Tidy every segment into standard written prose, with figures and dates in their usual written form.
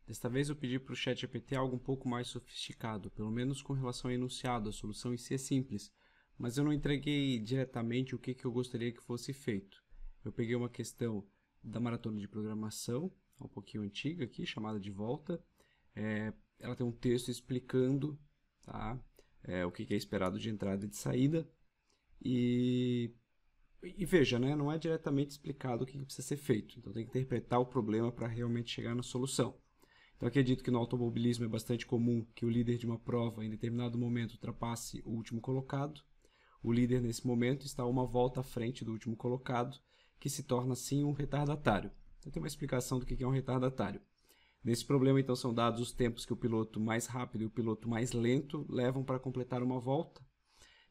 Desta vez eu pedi para o ChatGPT algo um pouco mais sofisticado, pelo menos com relação ao enunciado. A solução em si é simples, mas eu não entreguei diretamente o que eu gostaria que fosse feito. Eu peguei uma questão da maratona de programação, um pouquinho antiga aqui, chamada de volta. Ela tem um texto explicando, tá, o que é esperado de entrada e de saída. E veja, né, não é diretamente explicado o que precisa ser feito. Então tem que interpretar o problema para realmente chegar na solução. Então acredito que no automobilismo é bastante comum que o líder de uma prova em determinado momento ultrapasse o último colocado. O líder nesse momento está uma volta à frente do último colocado, que se torna assim um retardatário. Então tem uma explicação do que é um retardatário. Nesse problema então são dados os tempos que o piloto mais rápido e o piloto mais lento levam para completar uma volta.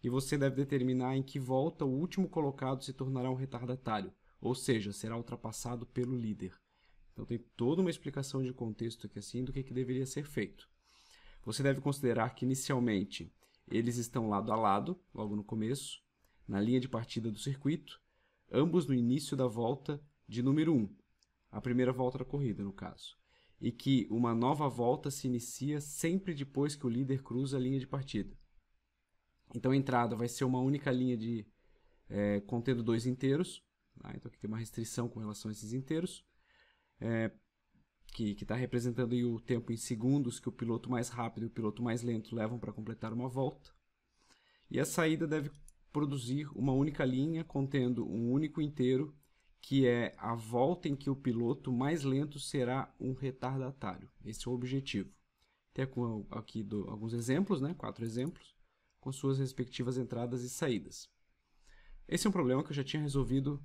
E você deve determinar em que volta o último colocado se tornará um retardatário, ou seja, será ultrapassado pelo líder. Então tem toda uma explicação de contexto aqui assim do que deveria ser feito. Você deve considerar que inicialmente eles estão lado a lado, logo no começo, na linha de partida do circuito, ambos no início da volta de número 1, a primeira volta da corrida no caso, e que uma nova volta se inicia sempre depois que o líder cruza a linha de partida. Então a entrada vai ser uma única linha de contendo dois inteiros, tá? Então aqui tem uma restrição com relação a esses inteiros, que está representando aí o tempo em segundos que o piloto mais rápido e o piloto mais lento levam para completar uma volta. E a saída deve produzir uma única linha contendo um único inteiro, que é a volta em que o piloto mais lento será um retardatário. Esse é o objetivo. Tem aqui alguns exemplos, né? 4 exemplos, com suas respectivas entradas e saídas. Esse é um problema que eu já tinha resolvido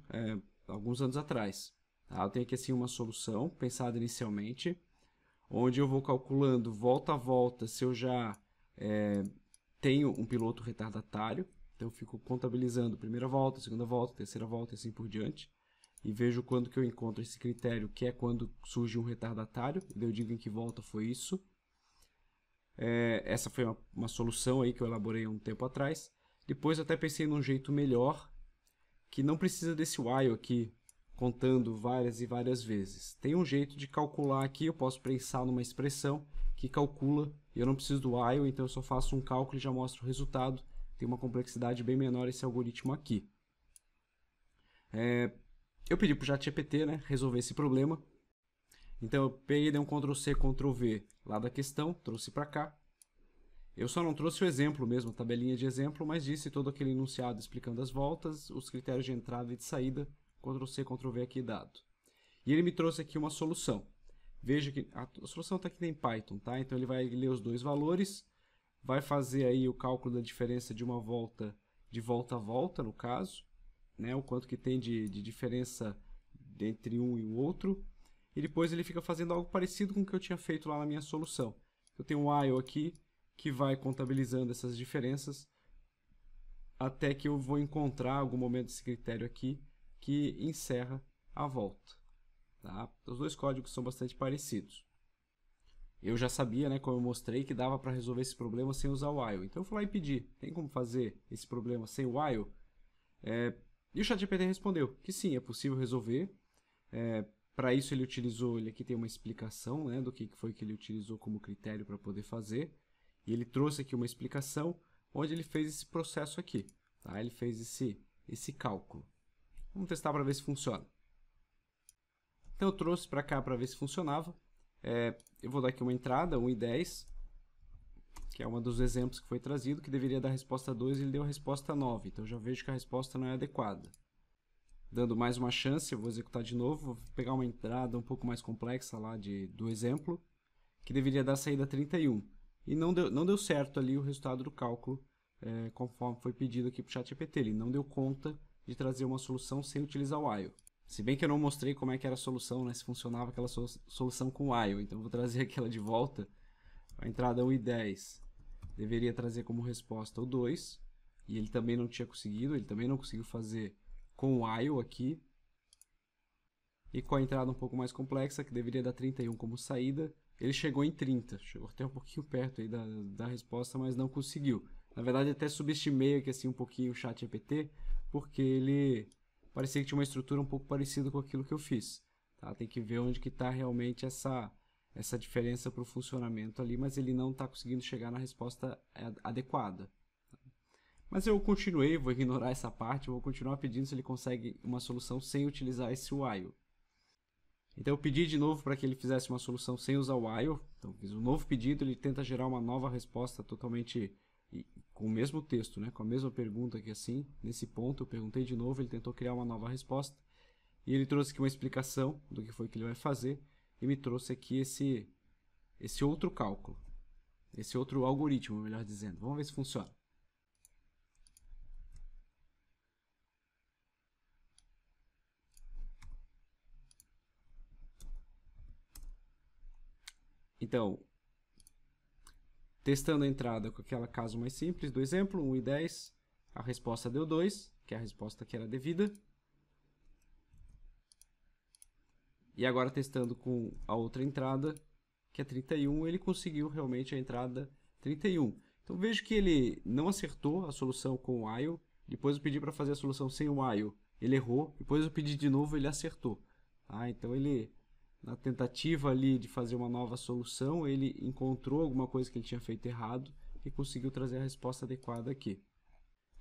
alguns anos atrás. Tá? Eu tenho aqui assim uma solução pensada inicialmente, onde eu vou calculando volta a volta se eu já tenho um piloto retardatário. Então eu fico contabilizando primeira volta, segunda volta, terceira volta e assim por diante. E vejo quando que eu encontro esse critério, que é quando surge um retardatário. E eu digo em que volta foi isso. Essa foi uma solução aí que eu elaborei há um tempo atrás. Depois eu até pensei num jeito melhor, que não precisa desse while aqui, contando várias e várias vezes. Tem um jeito de calcular aqui, eu posso pensar numa expressão que calcula, e eu não preciso do while, então eu só faço um cálculo e já mostro o resultado. Tem uma complexidade bem menor esse algoritmo aqui. Eu pedi para o ChatGPT, né, resolver esse problema. Então eu peguei, dei um Ctrl+C, Ctrl+V lá da questão, trouxe para cá. Eu só não trouxe o exemplo mesmo, a tabelinha de exemplo, mas disse todo aquele enunciado explicando as voltas, os critérios de entrada e de saída, Ctrl+C, Ctrl+V aqui dado. E ele me trouxe aqui uma solução. Veja que a solução está aqui em Python, tá? Então ele vai ler os dois valores, vai fazer aí o cálculo da diferença de uma volta, de volta a volta no caso, né? O quanto que tem de diferença entre um e o outro, e depois ele fica fazendo algo parecido com o que eu tinha feito lá na minha solução. Eu tenho um while aqui, que vai contabilizando essas diferenças até que eu vou encontrar algum momento desse critério aqui que encerra a volta. Tá? Os dois códigos são bastante parecidos. Eu já sabia, né, como eu mostrei, que dava para resolver esse problema sem usar o while. Então eu fui lá e pedi, tem como fazer esse problema sem o while? E o ChatGPT respondeu que sim, é possível resolver. Para isso ele utilizou, ele aqui tem uma explicação, né, do que foi que ele utilizou como critério para poder fazer. E ele trouxe aqui uma explicação onde ele fez esse processo aqui. Tá? Ele fez esse cálculo. Vamos testar para ver se funciona. Então eu trouxe para cá para ver se funcionava. Eu vou dar aqui uma entrada, 1,10, que é um dos exemplos que foi trazido, que deveria dar a resposta 2 e ele deu a resposta 9. Então eu já vejo que a resposta não é adequada. Dando mais uma chance, eu vou executar de novo, vou pegar uma entrada um pouco mais complexa lá do exemplo, que deveria dar a saída 31. E não deu certo ali o resultado do cálculo, conforme foi pedido aqui para o ChatGPT. Ele não deu conta de trazer uma solução sem utilizar o while. Se bem que eu não mostrei como é que era a solução, né, se funcionava aquela solução com o while. Então eu vou trazer aquela de volta. A entrada 1,10 deveria trazer como resposta o 2. E ele também não tinha conseguido, ele também não conseguiu fazer com o while aqui. E com a entrada um pouco mais complexa, que deveria dar 31 como saída, ele chegou em 30, chegou até um pouquinho perto aí da resposta, mas não conseguiu. Na verdade, até subestimei aqui assim um pouquinho o ChatGPT, porque ele parecia que tinha uma estrutura um pouco parecida com aquilo que eu fiz. Tá? Tem que ver onde que está realmente essa essa diferença para o funcionamento ali, mas ele não está conseguindo chegar na resposta adequada. Mas eu continuei, vou ignorar essa parte, eu vou continuar pedindo se ele consegue uma solução sem utilizar esse while. Então eu pedi de novo para que ele fizesse uma solução sem usar o while. Então fiz um novo pedido, ele tenta gerar uma nova resposta totalmente com o mesmo texto, né? Com a mesma pergunta aqui assim. Nesse ponto eu perguntei de novo, ele tentou criar uma nova resposta. E ele trouxe aqui uma explicação do que foi que ele vai fazer e me trouxe aqui esse outro cálculo. Esse outro algoritmo, melhor dizendo. Vamos ver se funciona. Então, testando a entrada com aquele caso mais simples do exemplo, 1 e 10, a resposta deu 2, que é a resposta que era devida. E agora testando com a outra entrada, que é 31, ele conseguiu realmente a entrada 31. Então vejo que ele não acertou a solução com o while, depois eu pedi para fazer a solução sem o while, ele errou, depois eu pedi de novo, ele acertou. Tá? Então ele, na tentativa ali de fazer uma nova solução, ele encontrou alguma coisa que ele tinha feito errado e conseguiu trazer a resposta adequada aqui.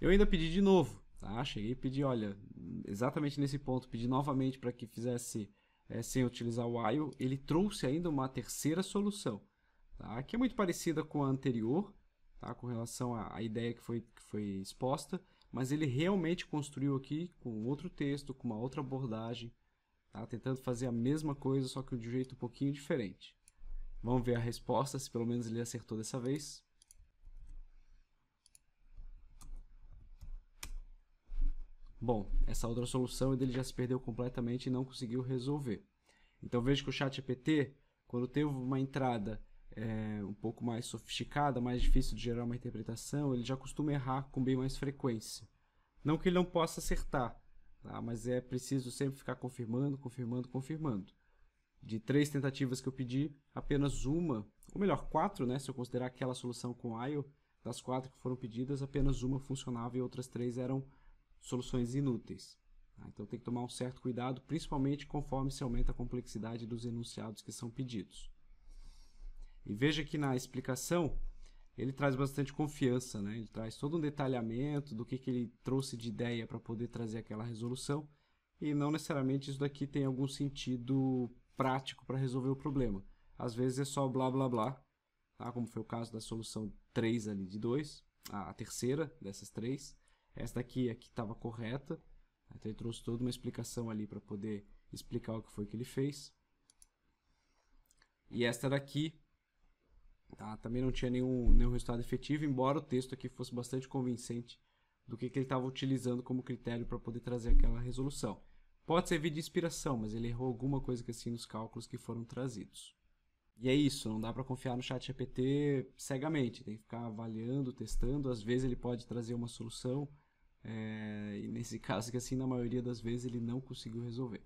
Eu ainda pedi de novo, tá? Cheguei e pedi, olha, exatamente nesse ponto, pedi novamente para que fizesse sem utilizar o while, ele trouxe ainda uma terceira solução, tá? Que é muito parecida com a anterior, tá? Com relação à ideia que foi exposta, mas ele realmente construiu aqui com outro texto, com uma outra abordagem, tá? Tentando fazer a mesma coisa, só que de um jeito um pouquinho diferente. Vamos ver a resposta, se pelo menos ele acertou dessa vez. Bom, essa outra solução ele já se perdeu completamente e não conseguiu resolver. Então vejo que o ChatGPT, quando teve uma entrada um pouco mais sofisticada, mais difícil de gerar uma interpretação, ele já costuma errar com bem mais frequência. Não que ele não possa acertar, tá? Mas é preciso sempre ficar confirmando, confirmando, confirmando. De 3 tentativas que eu pedi, apenas uma, ou melhor, 4, né, se eu considerar aquela solução com while, das 4 que foram pedidas, apenas uma funcionava e outras 3 eram soluções inúteis. Então tem que tomar um certo cuidado, principalmente conforme se aumenta a complexidade dos enunciados que são pedidos. E veja que na explicação ele traz bastante confiança, né? Ele traz todo um detalhamento do que ele trouxe de ideia para poder trazer aquela resolução, e não necessariamente isso daqui tem algum sentido prático para resolver o problema. Às vezes é só blá blá blá, tá? Como foi o caso da solução 3 ali de 2, a terceira dessas 3. Esta aqui estava correta, então ele trouxe toda uma explicação ali para poder explicar o que foi que ele fez. E esta daqui tá, também não tinha nenhum resultado efetivo, embora o texto aqui fosse bastante convincente do que ele estava utilizando como critério para poder trazer aquela resolução. Pode servir de inspiração, mas ele errou alguma coisa que assim nos cálculos que foram trazidos. E é isso, não dá para confiar no ChatGPT cegamente, tem que ficar avaliando, testando, às vezes ele pode trazer uma solução, e nesse caso que assim, na maioria das vezes ele não conseguiu resolver.